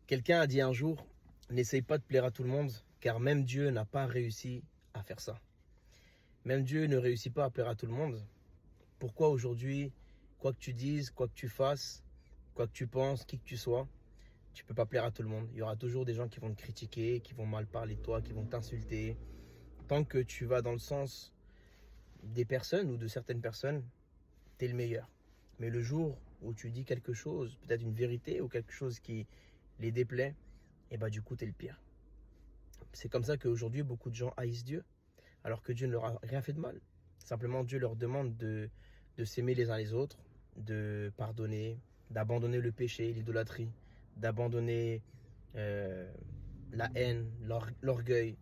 Quelqu'un a dit un jour, n'essaye pas de plaire à tout le monde, car même Dieu n'a pas réussi à faire ça. Même Dieu ne réussit pas à plaire à tout le monde. Pourquoi aujourd'hui, quoi que tu dises, quoi que tu fasses, quoi que tu penses, qui que tu sois, tu ne peux pas plaire à tout le monde. Il y aura toujours des gens qui vont te critiquer, qui vont mal parler de toi, qui vont t'insulter. Tant que tu vas dans le sens des personnes ou de certaines personnes, tu es le meilleur. Mais le jour où tu dis quelque chose, peut-être une vérité ou quelque chose qui les déplaît, et bah du coup, tu es le pire. C'est comme ça qu'aujourd'hui, beaucoup de gens haïssent Dieu, alors que Dieu ne leur a rien fait de mal. Simplement, Dieu leur demande de s'aimer les uns les autres, de pardonner, d'abandonner le péché, l'idolâtrie, d'abandonner euh, la haine, l'orgueil.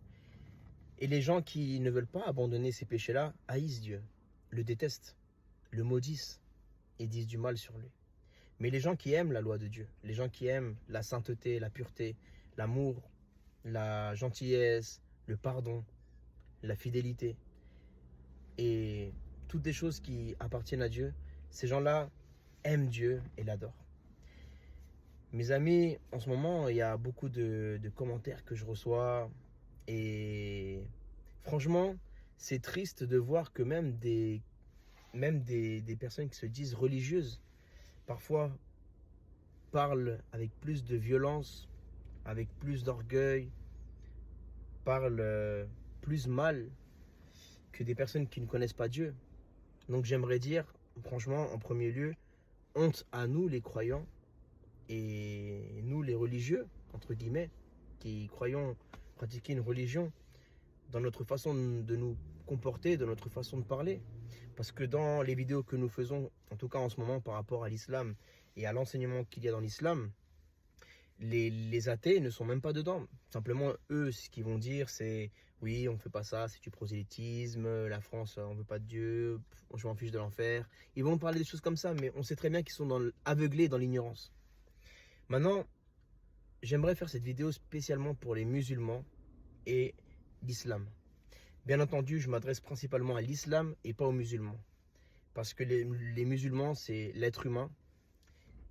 Et les gens qui ne veulent pas abandonner ces péchés-là haïssent Dieu, le détestent, le maudissent et disent du mal sur lui. Mais les gens qui aiment la loi de Dieu, les gens qui aiment la sainteté, la pureté, l'amour, la gentillesse, le pardon, la fidélité et toutes des choses qui appartiennent à Dieu, ces gens-là aiment Dieu et l'adorent. Mes amis, en ce moment, il y a beaucoup de commentaires que je reçois et franchement, c'est triste de voir que même des personnes qui se disent religieuses, parfois parlent avec plus de violence, avec plus d'orgueil, parlent plus mal que des personnes qui ne connaissent pas Dieu. Donc j'aimerais dire, franchement, en premier lieu, honte à nous les croyants et nous les religieux, entre guillemets, qui croyons pratiquer une religion dans notre façon de nous comporter, dans notre façon de parler. Parce que dans les vidéos que nous faisons, en tout cas en ce moment par rapport à l'islam et à l'enseignement qu'il y a dans l'islam, les athées ne sont même pas dedans. Simplement, eux, ce qu'ils vont dire, c'est oui, on ne fait pas ça, c'est du prosélytisme, la France, on ne veut pas de Dieu, je m'en fiche de l'enfer. Ils vont parler des choses comme ça, mais on sait très bien qu'ils sont aveuglés dans l'ignorance. Maintenant, j'aimerais faire cette vidéo spécialement pour les musulmans et l'islam. Bien entendu, je m'adresse principalement à l'islam et pas aux musulmans. Parce que les musulmans, c'est l'être humain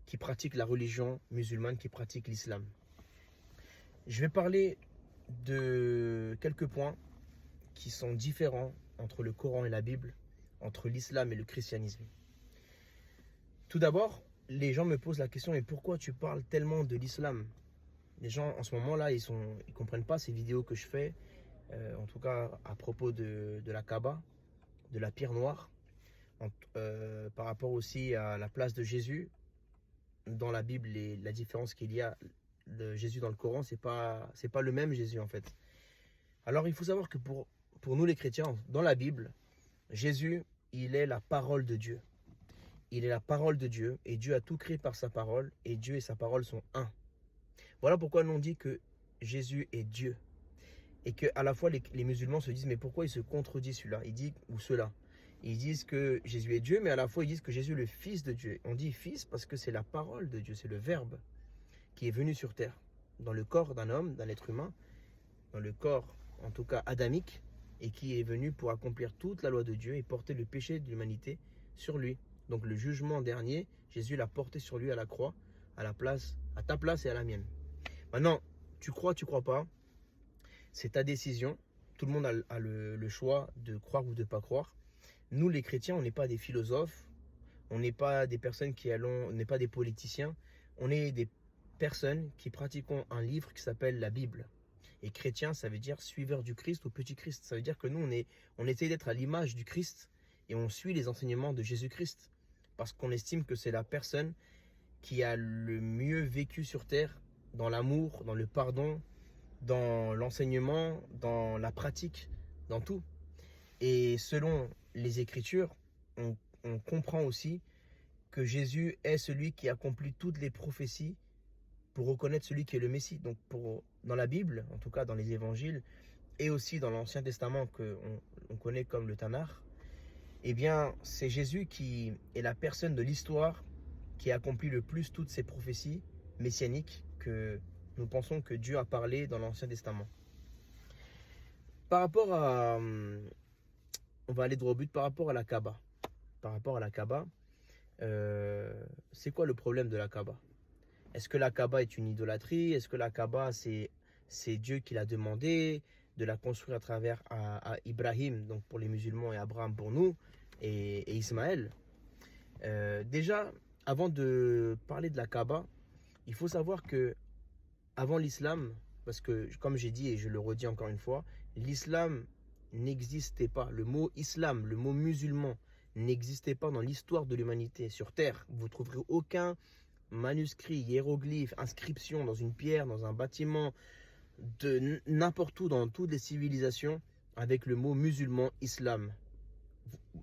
qui pratique la religion musulmane, qui pratique l'islam. Je vais parler de quelques points qui sont différents entre le Coran et la Bible, entre l'islam et le christianisme. Tout d'abord, les gens me posent la question, mais pourquoi tu parles tellement de l'islam? Les gens, en ce moment-là, ils comprennent pas ces vidéos que je fais, en tout cas à propos de la Kaaba, de la pierre noire, par rapport aussi à la place de Jésus dans la Bible et la différence qu'il y a de Jésus dans le Coran, c'est pas le même Jésus en fait. Alors il faut savoir que pour nous les chrétiens, dans la Bible, Jésus, il est la parole de Dieu. Il est la parole de Dieu et Dieu a tout créé par sa parole et Dieu et sa parole sont un. Voilà pourquoi nous on dit que Jésus est Dieu. Et qu'à la fois les musulmans se disent mais pourquoi il se contredit celui-là, il dit ou cela. Ils disent que Jésus est Dieu, mais à la fois ils disent que Jésus est le Fils de Dieu. On dit Fils parce que c'est la parole de Dieu, c'est le Verbe qui est venu sur terre, dans le corps d'un homme, d'un être humain, dans le corps en tout cas adamique, et qui est venu pour accomplir toute la loi de Dieu et porter le péché de l'humanité sur lui. Donc le jugement dernier, Jésus l'a porté sur lui à la croix, à ta place et à la mienne. Maintenant, tu crois pas, c'est ta décision. Tout le monde a le choix de croire ou de ne pas croire. Nous, les chrétiens, on n'est pas des philosophes, on n'est pas des personnes on n'est pas des politiciens, on est des personnes qui pratiquons un livre qui s'appelle la Bible. Et chrétien, ça veut dire suiveur du Christ ou petit Christ. Ça veut dire que nous, on essaie d'être à l'image du Christ et on suit les enseignements de Jésus-Christ. Parce qu'on estime que c'est la personne qui a le mieux vécu sur terre dans l'amour, dans le pardon, dans l'enseignement, dans la pratique, dans tout. Et selon les Écritures, on comprend aussi que Jésus est celui qui accomplit toutes les prophéties pour reconnaître celui qui est le Messie. Donc dans la Bible, en tout cas dans les évangiles, et aussi dans l'Ancien Testament qu'on connaît comme le Tanakh, eh bien c'est Jésus qui est la personne de l'histoire qui accomplit le plus toutes ces prophéties messianiques que nous pensons que Dieu a parlé dans l'Ancien Testament. Par rapport à... On va aller droit au but par rapport à la Kaaba. Par rapport à la Kaaba, c'est quoi le problème de la Kaaba? Est-ce que la Kaaba est une idolâtrie? Est-ce que la Kaaba, c'est Dieu qui l'a demandé de la construire à travers à Ibrahim, donc pour les musulmans, et Abraham pour nous, et Ismaël? Déjà, avant de parler de la Kaaba, il faut savoir que avant l'islam, parce que comme j'ai dit et je le redis encore une fois, l'islam n'existait pas. Le mot islam, le mot musulman n'existait pas dans l'histoire de l'humanité. Sur Terre, vous ne trouverez aucun manuscrit, hiéroglyphe, inscription dans une pierre, dans un bâtiment, de n'importe où dans toutes les civilisations avec le mot musulman, islam.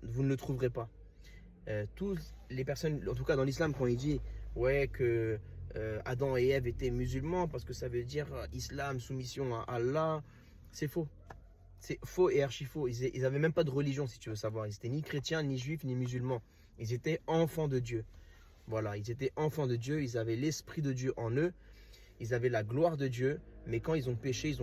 Vous ne le trouverez pas. Tous les personnes, en tout cas dans l'islam, quand il dit ouais que Adam et Ève étaient musulmans parce que ça veut dire islam, soumission à Allah, c'est faux. C'est faux et archi faux. Ils n'avaient même pas de religion, si tu veux savoir. Ils n'étaient ni chrétiens, ni juifs, ni musulmans. Ils étaient enfants de Dieu. Voilà, ils étaient enfants de Dieu. Ils avaient l'esprit de Dieu en eux. Ils avaient la gloire de Dieu. Mais quand ils ont péché,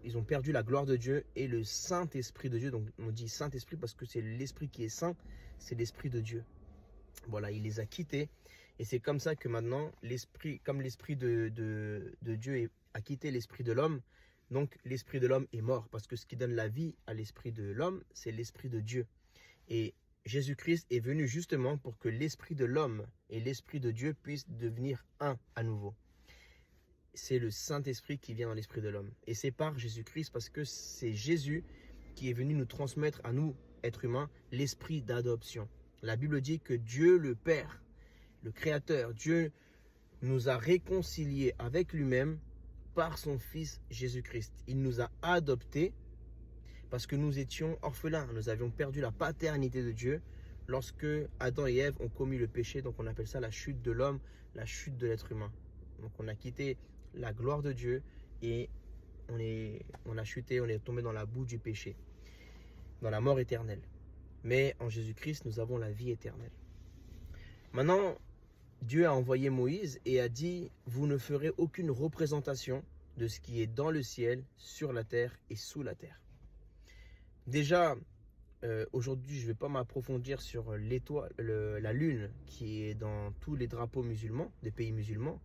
ils ont perdu la gloire de Dieu et le Saint-Esprit de Dieu. Donc on dit Saint-Esprit parce que c'est l'Esprit qui est saint. C'est l'Esprit de Dieu. Voilà, il les a quittés. Et c'est comme ça que maintenant, comme l'Esprit de Dieu a quitté l'Esprit de l'homme, donc l'Esprit de l'homme est mort. Parce que ce qui donne la vie à l'Esprit de l'homme, c'est l'Esprit de Dieu. Et Jésus-Christ est venu justement pour que l'Esprit de l'homme et l'Esprit de Dieu puissent devenir un à nouveau. C'est le Saint-Esprit qui vient dans l'Esprit de l'homme. Et c'est par Jésus-Christ parce que c'est Jésus qui est venu nous transmettre à nous, êtres humains, l'esprit d'adoption. La Bible dit que Dieu le Père, le Créateur, Dieu nous a réconciliés avec lui-même par son Fils Jésus-Christ. Il nous a adoptés parce que nous étions orphelins. Nous avions perdu la paternité de Dieu lorsque Adam et Ève ont commis le péché. Donc on appelle ça la chute de l'homme, la chute de l'être humain. Donc on a quitté la gloire de Dieu et on a chuté, on est tombé dans la boue du péché, dans la mort éternelle. Mais en Jésus-Christ, nous avons la vie éternelle. Maintenant, Dieu a envoyé Moïse et a dit « Vous ne ferez aucune représentation de ce qui est dans le ciel, sur la terre et sous la terre. » Déjà, aujourd'hui, je ne vais pas m'approfondir sur l'étoile, la lune qui est dans tous les drapeaux musulmans, des pays musulmans.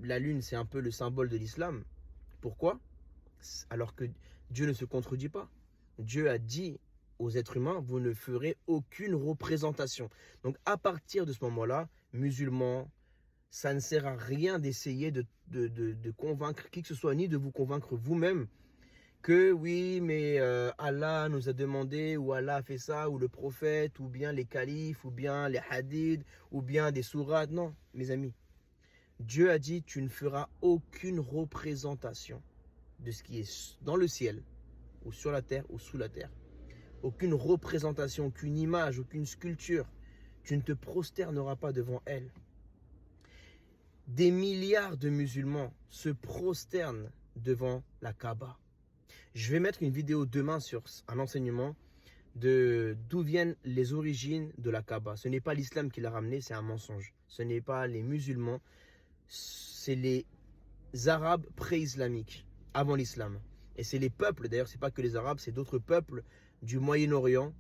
La lune, c'est un peu le symbole de l'islam. Pourquoi? Alors que Dieu ne se contredit pas. Dieu a dit aux êtres humains, vous ne ferez aucune représentation. Donc à partir de ce moment-là, musulmans, ça ne sert à rien d'essayer de convaincre qui que ce soit, ni de vous convaincre vous-même que oui, mais Allah nous a demandé, ou Allah a fait ça, ou le prophète, ou bien les califes, ou bien les hadiths, ou bien des sourates. Non, mes amis. Dieu a dit, tu ne feras aucune représentation de ce qui est dans le ciel, ou sur la terre, ou sous la terre. Aucune représentation, aucune image, aucune sculpture. Tu ne te prosterneras pas devant elle. Des milliards de musulmans se prosternent devant la Kaaba. Je vais mettre une vidéo demain sur un enseignement d'où viennent les origines de la Kaaba. Ce n'est pas l'islam qui l'a ramené, c'est un mensonge. Ce n'est pas les musulmans, c'est les Arabes pré-islamiques, avant l'islam. Et c'est les peuples, d'ailleurs, ce n'est pas que les Arabes, c'est d'autres peuples du Moyen-Orient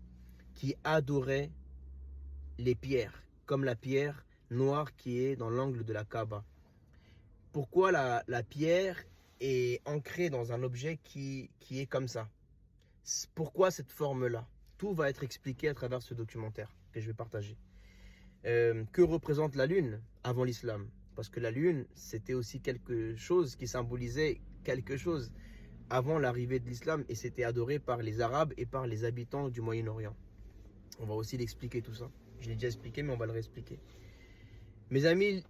qui adoraient les pierres, comme la pierre noire qui est dans l'angle de la Kaaba. Pourquoi la pierre est ancrée dans un objet qui est comme ça? Pourquoi cette forme-là? Tout va être expliqué à travers ce documentaire que je vais partager. Que représente la lune avant l'islam? Parce que la lune, c'était aussi quelque chose qui symbolisait quelque chose avant l'arrivée de l'islam et c'était adoré par les Arabes et par les habitants du Moyen-Orient. On va aussi l'expliquer tout ça. Je l'ai déjà expliqué, mais on va le réexpliquer. Mes amis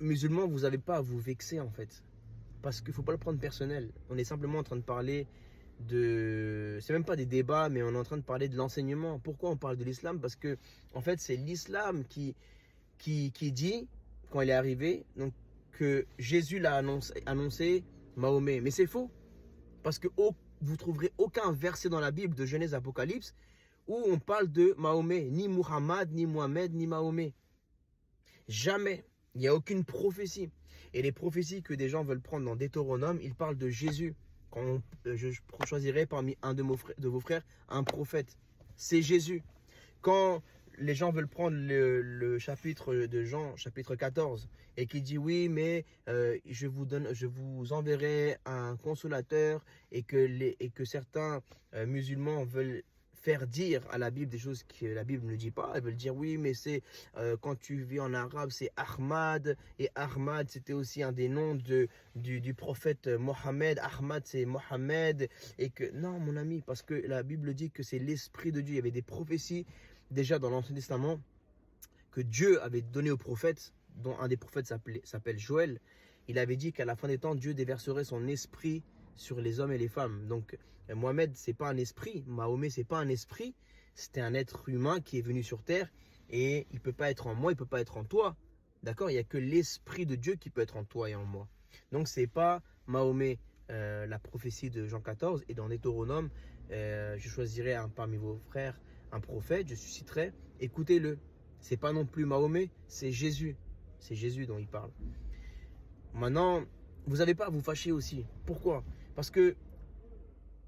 musulmans, vous n'avez pas à vous vexer en fait. Parce qu'il ne faut pas le prendre personnel. On est simplement en train de parler de... C'est même pas des débats, mais on est en train de parler de l'enseignement. Pourquoi on parle de l'islam? Parce que, en fait, c'est l'islam qui dit, quand il est arrivé, donc, que Jésus l'a annoncé Mahomet. Mais c'est faux. Parce que vous trouverez aucun verset dans la Bible de Genèse Apocalypse où on parle de Mahomet. Ni Muhammad, ni Mohamed, ni Mahomet. Jamais. Il n'y a aucune prophétie. Et les prophéties que des gens veulent prendre dans Deutéronome, ils parlent de Jésus. Quand je choisirai parmi un de vos frères un prophète, c'est Jésus. Quand les gens veulent prendre le chapitre de Jean, chapitre 14, et qui dit oui, mais je vous enverrai un consolateur, et que certains musulmans veulent faire dire à la Bible des choses que la Bible ne dit pas. Ils veulent dire oui, mais c'est quand tu vis en arabe, c'est Ahmad, et Ahmad c'était aussi un des noms du prophète Mohammed. Ahmad c'est Mohammed, et que non, mon ami, parce que la Bible dit que c'est l'esprit de Dieu. Il y avait des prophéties déjà dans l'Ancien Testament que Dieu avait donné aux prophètes, dont un des prophètes s'appelle Joël. Il avait dit qu'à la fin des temps, Dieu déverserait son esprit sur les hommes et les femmes. Donc Mohamed, c'est pas un esprit, Mahomet, c'est pas un esprit, c'était un être humain qui est venu sur terre, et il peut pas être en moi, il peut pas être en toi. D'accord? Il y a que l'esprit de Dieu qui peut être en toi et en moi. Donc c'est pas Mahomet, la prophétie de Jean 14, et dans Deutéronome, je choisirai parmi vos frères un prophète, je susciterai, écoutez-le. C'est pas non plus Mahomet, c'est Jésus. C'est Jésus dont il parle. Maintenant, vous n'avez pas à vous fâcher aussi. Pourquoi? Parce que,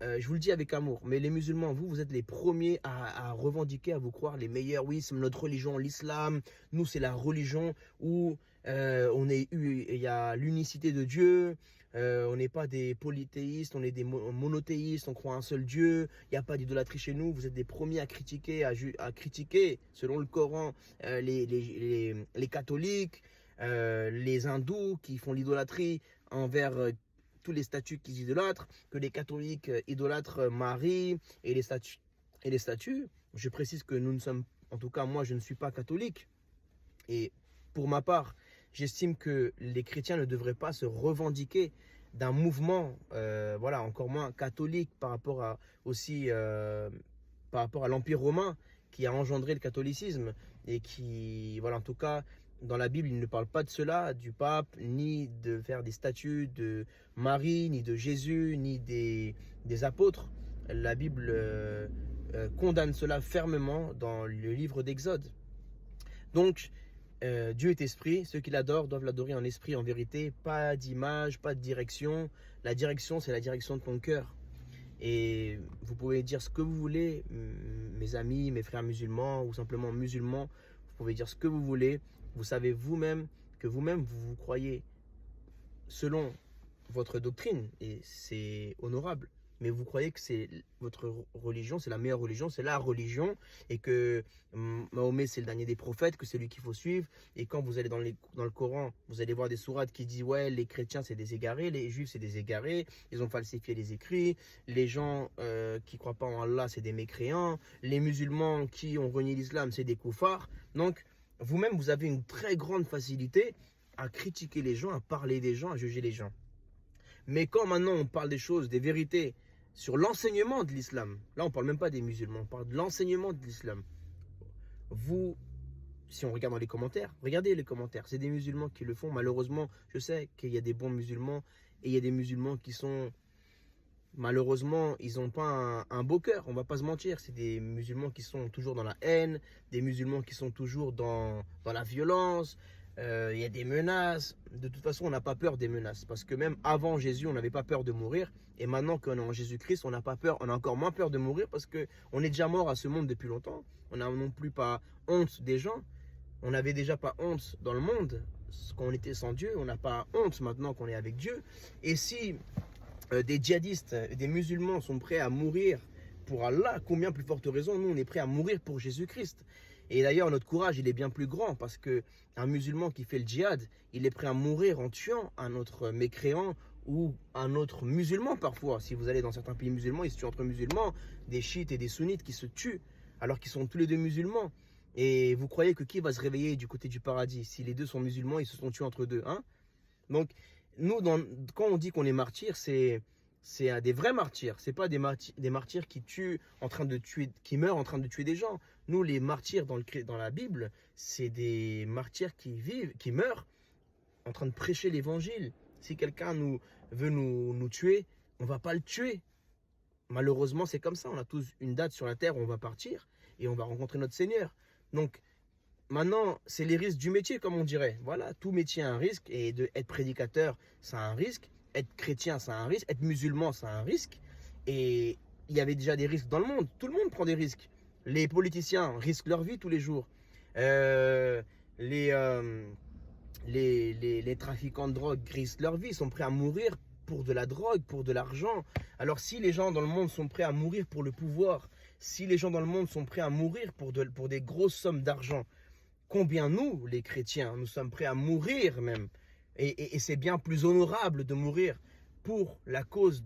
je vous le dis avec amour, mais les musulmans, vous êtes les premiers à revendiquer, à vous croire les meilleurs. Oui, c'est notre religion, l'islam. Nous, c'est la religion où il y a l'unicité de Dieu. On n'est pas des polythéistes, on est des monothéistes, on croit à un seul Dieu. Il n'y a pas d'idolâtrie chez nous. Vous êtes les premiers à critiquer, à critiquer, selon le Coran, les catholiques, les hindous qui font l'idolâtrie envers tous les statues qu'ils idolâtrent, que les catholiques idolâtrent Marie et les statues. Je précise que nous ne sommes, en tout cas moi je ne suis pas catholique. Et pour ma part, j'estime que les chrétiens ne devraient pas se revendiquer d'un mouvement, voilà, encore moins catholique par rapport à l'Empire romain qui a engendré le catholicisme, et qui, voilà, en tout cas, dans la Bible, il ne parle pas de cela, du pape, ni de faire des statues de Marie, ni de Jésus, ni des apôtres. La Bible condamne cela fermement dans le livre d'Exode. Donc, Dieu est esprit, ceux qui l'adorent doivent l'adorer en esprit, en vérité, pas d'image, pas de direction. La direction, c'est la direction de ton cœur. Et vous pouvez dire ce que vous voulez, mes amis, mes frères musulmans, ou simplement musulmans, vous pouvez dire ce que vous voulez. Vous savez vous-même que vous-même, vous croyez selon votre doctrine, et c'est honorable. Mais vous croyez que c'est votre religion, c'est la meilleure religion, c'est la religion, et que Mahomet c'est le dernier des prophètes, que c'est lui qu'il faut suivre. Et quand vous allez dans le Coran, vous allez voir des sourates qui disent ouais, les chrétiens c'est des égarés, les juifs c'est des égarés, ils ont falsifié les écrits, les gens qui croient pas en Allah c'est des mécréants, les musulmans qui ont renié l'islam c'est des koufars. Donc vous-même vous avez une très grande facilité à critiquer les gens, à parler des gens, à juger les gens. Mais quand maintenant on parle des choses, des vérités sur l'enseignement de l'islam, là on ne parle même pas des musulmans, on parle de l'enseignement de l'islam. Vous, si on regarde dans les commentaires, regardez les commentaires, c'est des musulmans qui le font. Malheureusement, je sais qu'il y a des bons musulmans, et il y a des musulmans qui sont, malheureusement, ils n'ont pas un beau cœur, on ne va pas se mentir. C'est des musulmans qui sont toujours dans la haine, des musulmans qui sont toujours dans la violence. Il y a des menaces. De toute façon, on n'a pas peur des menaces, parce que même avant Jésus, on n'avait pas peur de mourir. Et maintenant qu'on est en Jésus-Christ, on n'a pas peur, on a encore moins peur de mourir, parce qu'on est déjà mort à ce monde depuis longtemps. On n'a non plus pas honte des gens. On n'avait déjà pas honte dans le monde quand on était sans Dieu. On n'a pas honte maintenant qu'on est avec Dieu. Et si des djihadistes, des musulmans sont prêts à mourir pour Allah, combien plus forte raison, nous on est prêts à mourir pour Jésus-Christ. Et d'ailleurs, notre courage, il est bien plus grand, parce qu'un musulman qui fait le djihad, il est prêt à mourir en tuant un autre mécréant ou un autre musulman parfois. Si vous allez dans certains pays musulmans, ils se tuent entre musulmans, des chiites et des sunnites qui se tuent, alors qu'ils sont tous les deux musulmans. Et vous croyez que qui va se réveiller du côté du paradis? Si les deux sont musulmans, ils se sont tués entre deux, hein? Donc, nous, quand on dit qu'on est martyr, c'est des vrais martyrs. C'est pas des martyrs qui qui meurent en train de tuer des gens. Nous, les martyrs dans la Bible, c'est des martyrs qui meurent en train de prêcher l'évangile. Si quelqu'un veut nous tuer, on va pas le tuer. Malheureusement, c'est comme ça. On a tous une date sur la terre où on va partir et on va rencontrer notre Seigneur. Donc, maintenant, c'est les risques du métier, comme on dirait. Voilà, tout métier a un risque, et être prédicateur, ça a un risque. Être chrétien, ça a un risque. Être musulman, ça a un risque. Et il y avait déjà des risques dans le monde. Tout le monde prend des risques. Les politiciens risquent leur vie tous les jours. Euh, les, euh, les trafiquants de drogue risquent leur vie, sont prêts à mourir pour de la drogue, pour de l'argent. Alors si les gens dans le monde sont prêts à mourir pour le pouvoir, si les gens dans le monde sont prêts à mourir pour des grosses sommes d'argent, combien nous, les chrétiens, nous sommes prêts à mourir même. Et c'est bien plus honorable de mourir pour la cause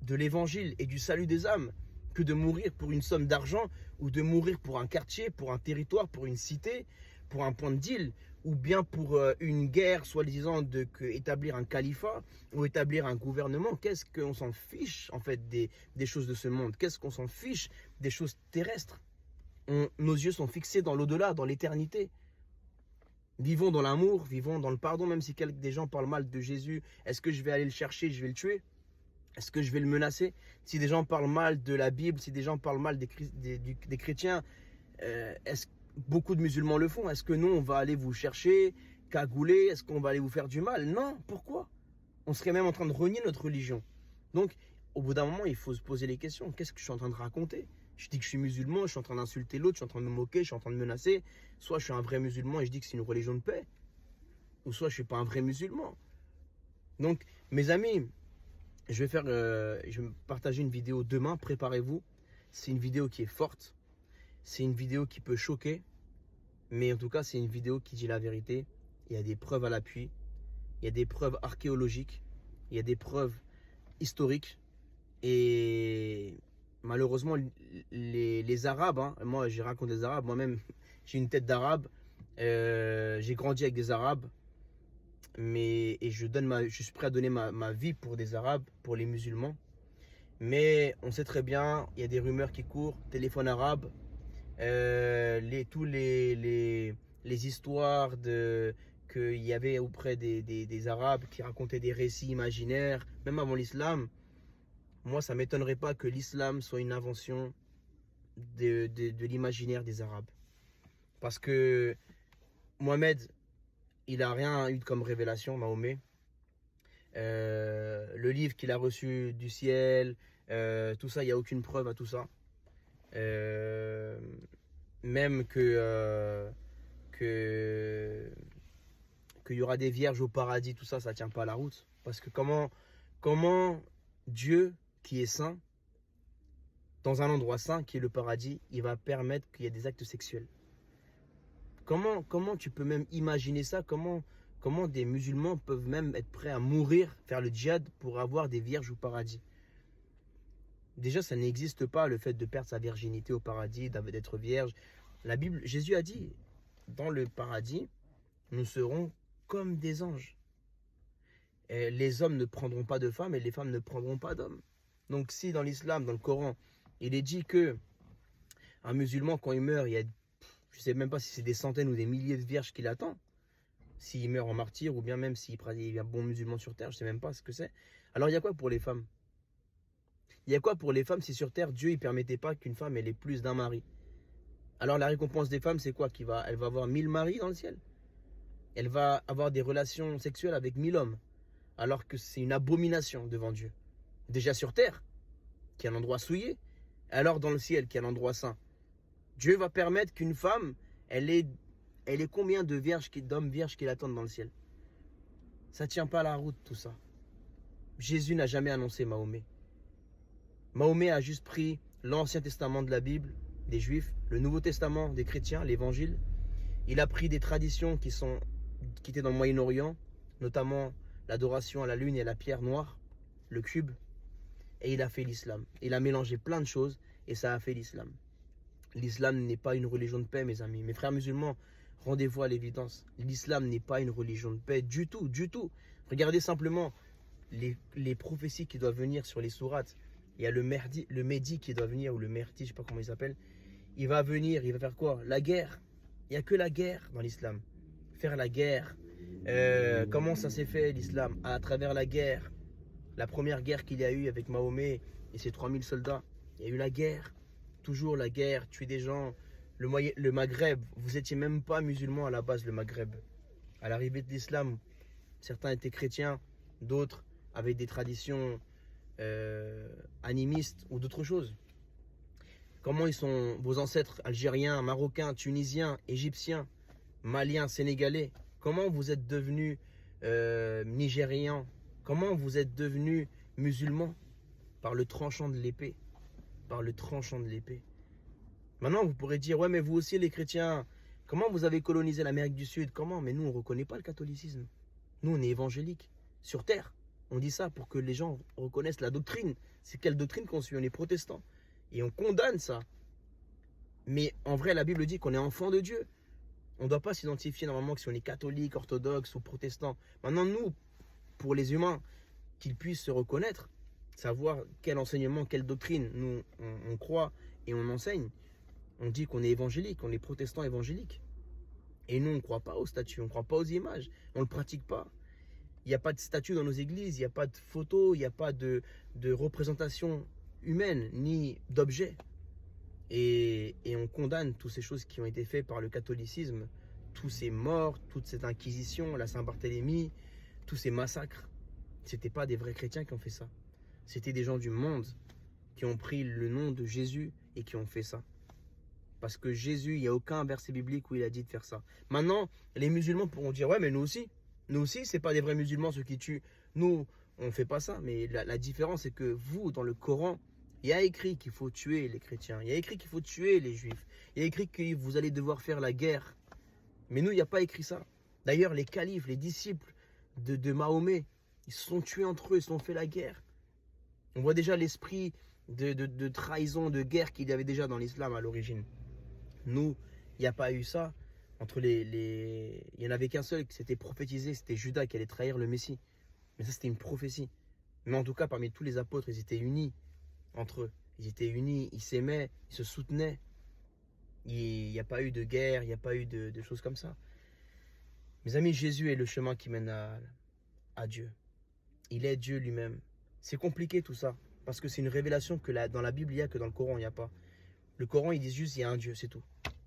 de l'évangile et du salut des âmes que de mourir pour une somme d'argent ou de mourir pour un quartier, pour un territoire, pour une cité, pour un point de deal, ou bien pour une guerre, soi-disant établir un califat ou établir un gouvernement. Qu'est-ce qu'on s'en fiche en fait des choses de ce monde? Qu'est-ce qu'on s'en fiche des choses terrestres? Nos yeux sont fixés dans l'au-delà, dans l'éternité. Vivons dans l'amour, vivons dans le pardon, même si des gens parlent mal de Jésus. Est-ce que je vais aller le chercher, je vais le tuer? Est-ce que je vais le menacer? Si des gens parlent mal de la Bible, si des gens parlent mal des chrétiens, beaucoup de musulmans le font. Est-ce que nous, on va aller vous chercher, cagouler? Est-ce qu'on va aller vous faire du mal? Non, pourquoi? On serait même en train de renier notre religion. Donc, au bout d'un moment, il faut se poser les questions. Qu'est-ce que je suis en train de raconter? Je dis que je suis musulman, je suis en train d'insulter l'autre, je suis en train de me moquer, je suis en train de menacer. Soit je suis un vrai musulman et je dis que c'est une religion de paix, ou soit je ne suis pas un vrai musulman. Donc, mes amis, je vais partager une vidéo demain, préparez-vous. C'est une vidéo qui est forte, c'est une vidéo qui peut choquer, mais en tout cas, c'est une vidéo qui dit la vérité. Il y a des preuves à l'appui, il y a des preuves archéologiques, il y a des preuves historiques. Et malheureusement, les Arabes, hein, moi j'ai raconté des Arabes, moi-même j'ai une tête d'Arabe, j'ai grandi avec des Arabes, et je suis prêt à donner ma vie pour des Arabes, pour les musulmans. Mais on sait très bien, il y a des rumeurs qui courent, téléphone arabe, tous les histoires qu'il y avait auprès des Arabes qui racontaient des récits imaginaires, même avant l'islam. Moi, ça ne m'étonnerait pas que l'islam soit une invention de l'imaginaire des Arabes. Parce que Mohamed, il n'a rien eu comme révélation, Mahomet. Le livre qu'il a reçu du ciel, tout ça, il n'y a aucune preuve à tout ça. Même qu'il y aura des vierges au paradis, tout ça, ça ne tient pas la route. Parce que comment Dieu, qui est saint, dans un endroit saint, qui est le paradis, il va permettre qu'il y ait des actes sexuels? Comment tu peux même imaginer ça? Comment des musulmans peuvent même être prêts à mourir, faire le djihad pour avoir des vierges au paradis? Déjà, ça n'existe pas, le fait de perdre sa virginité au paradis, d'être vierge. La Bible, Jésus a dit, dans le paradis, nous serons comme des anges. Et les hommes ne prendront pas de femmes et les femmes ne prendront pas d'hommes. Donc si dans l'islam, dans le Coran, il est dit que un musulman, quand il meurt, il y a, je ne sais même pas si c'est des centaines ou des milliers de vierges qui l'attendent, s'il meurt en martyr ou bien même s'il est un bon musulman sur terre, je ne sais même pas ce que c'est. Alors il y a quoi pour les femmes? Il y a quoi pour les femmes si sur terre, Dieu ne permettait pas qu'une femme ait plus d'un mari? Alors la récompense des femmes, c'est quoi? Elle va avoir 1000 maris dans le ciel. Elle va avoir des relations sexuelles avec 1000 hommes. Alors que c'est une abomination devant Dieu. Déjà sur terre, qui est un endroit souillé, alors dans le ciel, qui est un endroit saint. Dieu va permettre qu'une femme, elle ait combien d'hommes vierges qui l'attendent dans le ciel? Ça ne tient pas la route tout ça. Jésus n'a jamais annoncé Mahomet. Mahomet a juste pris l'Ancien Testament de la Bible, des Juifs, le Nouveau Testament des chrétiens, l'Évangile. Il a pris des traditions qui étaient dans le Moyen-Orient, notamment l'adoration à la lune et à la pierre noire, le cube, et il a fait l'islam. Il a mélangé plein de choses et ça a fait l'islam. L'islam n'est pas une religion de paix, mes amis. Mes frères musulmans, rendez-vous à l'évidence. L'islam n'est pas une religion de paix du tout, du tout. Regardez simplement les prophéties qui doivent venir sur les sourates. Il y a le Mehdi qui doit venir, ou le Mehdi, je ne sais pas comment il s'appelle. Il va venir, il va faire quoi? La guerre. Il n'y a que la guerre dans l'islam. Faire la guerre. Comment ça s'est fait l'islam? À travers la guerre. La première guerre qu'il y a eu avec Mahomet et ses 3000 soldats. Il y a eu la guerre. Toujours la guerre, tuer des gens. Le Maghreb, vous n'étiez même pas musulmans à la base, le Maghreb. À l'arrivée de l'islam, certains étaient chrétiens, d'autres avaient des traditions animistes ou d'autres choses. comment ils sont vos ancêtres algériens, marocains, tunisiens, égyptiens, maliens, sénégalais. Comment vous êtes devenus nigérians? Comment vous êtes devenus musulmans? Par le tranchant de l'épée. Par le tranchant de l'épée. Maintenant, vous pourrez dire, ouais, mais vous aussi, les chrétiens, comment vous avez colonisé l'Amérique du Sud? Comment? Mais nous, on ne reconnaît pas le catholicisme. Nous, on est évangélique. Sur terre. On dit ça pour que les gens reconnaissent la doctrine. C'est quelle doctrine qu'on suit? On est protestant. Et on condamne ça. Mais en vrai, la Bible dit qu'on est enfant de Dieu. On ne doit pas s'identifier normalement que si on est catholique, orthodoxe ou protestant. Maintenant, nous, pour les humains, qu'ils puissent se reconnaître, savoir quel enseignement, quelle doctrine nous on croit et on enseigne. On dit qu'on est évangélique, on est protestant évangélique. Et nous, on ne croit pas aux statues, on ne croit pas aux images, on ne le pratique pas. Il n'y a pas de statues dans nos églises, il n'y a pas de photos, il n'y a pas de représentation humaine, ni d'objets. Et on condamne toutes ces choses qui ont été faites par le catholicisme, tous ces morts, toute cette inquisition, la Saint-Barthélemy, tous ces massacres. Ce n'étaient pas des vrais chrétiens qui ont fait ça. C'était des gens du monde qui ont pris le nom de Jésus et qui ont fait ça. Parce que Jésus, il n'y a aucun verset biblique où il a dit de faire ça. Maintenant, les musulmans pourront dire, ouais, mais nous aussi, ce n'est pas des vrais musulmans ceux qui tuent. Nous, on ne fait pas ça. Mais la différence, c'est que vous, dans le Coran, il y a écrit qu'il faut tuer les chrétiens. Il y a écrit qu'il faut tuer les juifs. Il y a écrit que vous allez devoir faire la guerre. Mais nous, il n'y a pas écrit ça. D'ailleurs, les califes, les disciples de Mahomet, ils se sont tués entre eux, ils se sont fait la guerre. On voit déjà l'esprit de trahison, de guerre qu'il y avait déjà dans l'islam à l'origine. Nous, il n'y a pas eu ça. Il n'y en avait qu'un seul qui s'était prophétisé, c'était Judas qui allait trahir le Messie. Mais ça, c'était une prophétie. Mais en tout cas, parmi tous les apôtres, ils étaient unis entre eux. Ils étaient unis, ils s'aimaient, ils se soutenaient. Il n'y a pas eu de guerre, il n'y a pas eu de choses comme ça. Mes amis, Jésus est le chemin qui mène à Dieu. Il est Dieu lui-même. C'est compliqué tout ça, parce que c'est une révélation que dans la Bible, il n'y a que dans le Coran, il n'y a pas. Le Coran, ils disent juste, il y a un Dieu, c'est tout.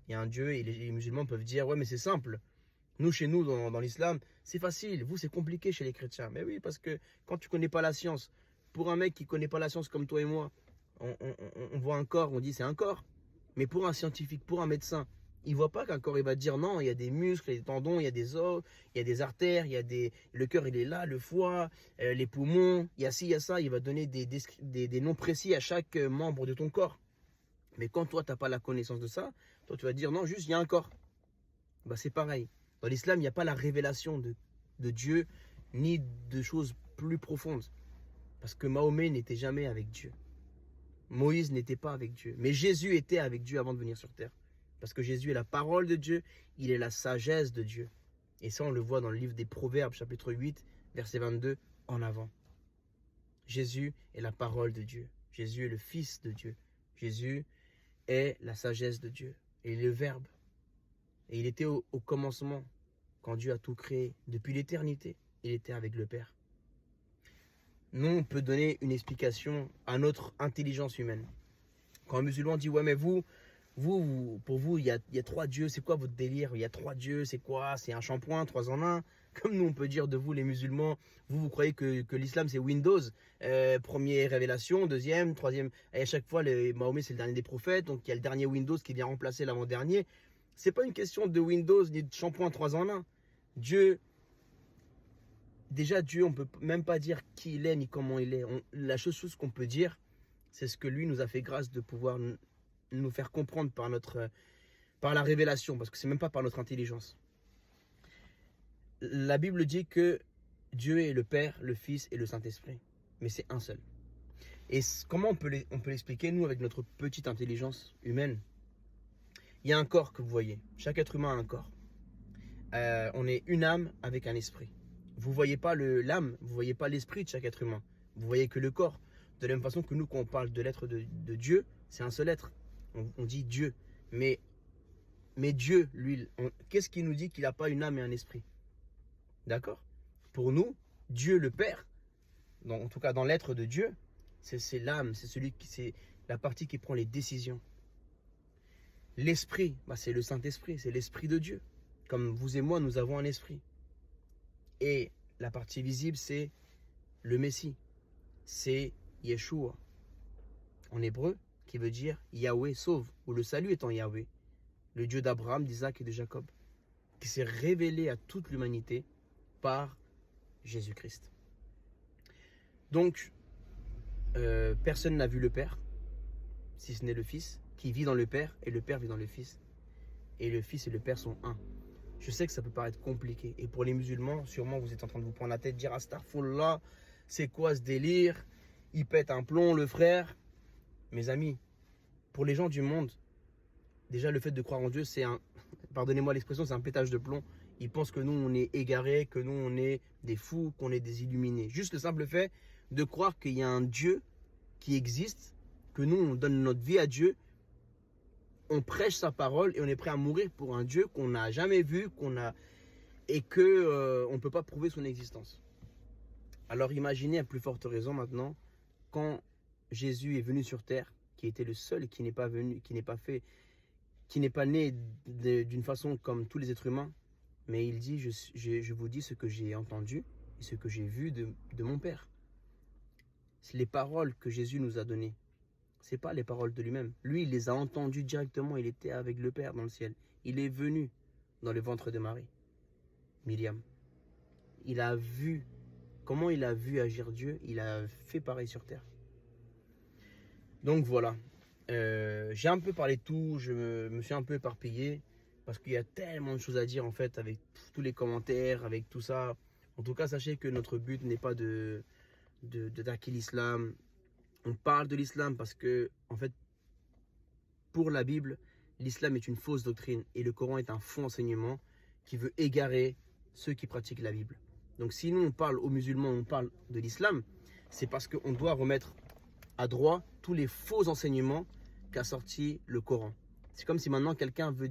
Il y a un Dieu et les musulmans peuvent dire, ouais, mais c'est simple. Nous, chez nous, dans l'islam, c'est facile. Vous, c'est compliqué chez les chrétiens. Mais oui, parce que quand tu ne connais pas la science, pour un mec qui ne connaît pas la science comme toi et moi, on voit un corps, on dit c'est un corps. Mais pour un scientifique, pour un médecin, il ne voit pas qu'un corps, il va te dire non, il y a des muscles, il y a des tendons, il y a des os, il y a des artères, le cœur, il est là, le foie, les poumons, il y a ci, il y a ça. Il va donner des noms précis à chaque membre de ton corps. Mais quand toi, tu n'as pas la connaissance de ça, toi, tu vas dire non, juste il y a un corps. Bah, c'est pareil. Dans l'islam, il n'y a pas la révélation de Dieu, ni de choses plus profondes. Parce que Mahomet n'était jamais avec Dieu. Moïse n'était pas avec Dieu. Mais Jésus était avec Dieu avant de venir sur terre. Parce que Jésus est la parole de Dieu, il est la sagesse de Dieu. Et ça, on le voit dans le livre des Proverbes, chapitre 8, verset 22, en avant. Jésus est la parole de Dieu. Jésus est le Fils de Dieu. Jésus est la sagesse de Dieu. Et il est le Verbe. Et il était au commencement, quand Dieu a tout créé. Depuis l'éternité, il était avec le Père. Nous, on peut donner une explication à notre intelligence humaine. Quand un musulman dit, ouais, mais pour vous, il y a 3 dieux, c'est quoi votre délire? Il y a 3 dieux, c'est quoi? C'est un shampoing, 3 en 1. Comme nous, on peut dire de vous, les musulmans, vous croyez que l'islam, c'est Windows. Première révélation, deuxième, troisième. Et à chaque fois, Mahomet, c'est le dernier des prophètes. Donc, il y a le dernier Windows qui vient remplacer l'avant-dernier. C'est pas une question de Windows ni de shampoing 3 en 1. Dieu, on ne peut même pas dire qui il est ni comment il est. La chose qu'on peut dire, c'est ce que lui nous a fait grâce de pouvoir nous faire comprendre par la révélation, parce que c'est même pas par notre intelligence. La Bible dit que Dieu est le Père, le Fils et le Saint-Esprit, mais c'est un seul. Et comment on peut l'expliquer, nous, avec notre petite intelligence humaine? Il y a un corps que vous voyez, chaque être humain a un corps. On est une âme avec un esprit. Vous ne voyez pas l'âme, vous ne voyez pas l'esprit de chaque être humain. Vous voyez que le corps. De la même façon que nous, quand on parle de l'être de Dieu, c'est un seul être. On dit Dieu. Mais Dieu, lui, qu'est-ce qui nous dit qu'il n'a pas une âme et un esprit? D'accord? Pour nous, Dieu le Père, en tout cas dans l'être de Dieu, c'est l'âme, c'est la partie qui prend les décisions. L'esprit, c'est le Saint-Esprit, c'est l'esprit de Dieu. Comme vous et moi, nous avons un esprit. Et la partie visible, c'est le Messie. C'est Yeshua. En hébreu, qui veut dire Yahweh sauve, ou le salut étant Yahweh, le Dieu d'Abraham, d'Isaac et de Jacob, qui s'est révélé à toute l'humanité par Jésus-Christ. Donc, personne n'a vu le Père, si ce n'est le Fils, qui vit dans le Père, et le Père vit dans le Fils. Et le Fils et le Père sont un. Je sais que ça peut paraître compliqué. Et pour les musulmans, sûrement vous êtes en train de vous prendre la tête, dire Astaghfirullah, c'est quoi ce délire? Il pète un plomb, le frère. Mes amis, pour les gens du monde, déjà le fait de croire en Dieu, c'est un, pardonnez-moi l'expression, c'est un pétage de plomb. Ils pensent que nous, on est égarés, que nous, on est des fous, qu'on est des illuminés. Juste le simple fait de croire qu'il y a un Dieu qui existe, que nous, on donne notre vie à Dieu, on prêche sa parole et on est prêt à mourir pour un Dieu qu'on n'a jamais vu, et qu'on ne peut pas prouver son existence. Alors imaginez à plus forte raison maintenant, quand Jésus est venu sur terre, qui était le seul qui n'est pas venu, qui n'est pas né d'une façon comme tous les êtres humains, mais il dit, je vous dis ce que j'ai entendu et ce que j'ai vu de mon Père. C'est les paroles que Jésus nous a données. Ce n'est pas les paroles de lui-même. Lui, il les a entendues directement. Il était avec le Père dans le ciel. Il est venu dans le ventre de Marie, Myriam. Il a vu, comment il a vu agir Dieu, il a fait pareil sur terre. Donc voilà. J'ai un peu parlé de tout, je me suis un peu éparpillé parce qu'il y a tellement de choses à dire en fait avec tous les commentaires, avec tout ça. En tout cas, sachez que notre but n'est pas d'attaquer l'islam. On parle de l'islam parce que, en fait, pour la Bible, l'islam est une fausse doctrine et le Coran est un faux enseignement qui veut égarer ceux qui pratiquent la Bible. Donc si nous on parle aux musulmans, on parle de l'islam, c'est parce qu'on doit remettre à droit tous les faux enseignements qu'a sorti le Coran. C'est comme si maintenant quelqu'un veut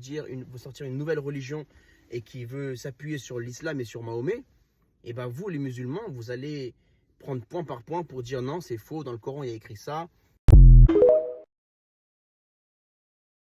sortir une nouvelle religion et qui veut s'appuyer sur l'islam et sur Mahomet, et bien vous les musulmans, vous allez prendre point par point pour dire non, c'est faux, dans le Coran il y a écrit ça,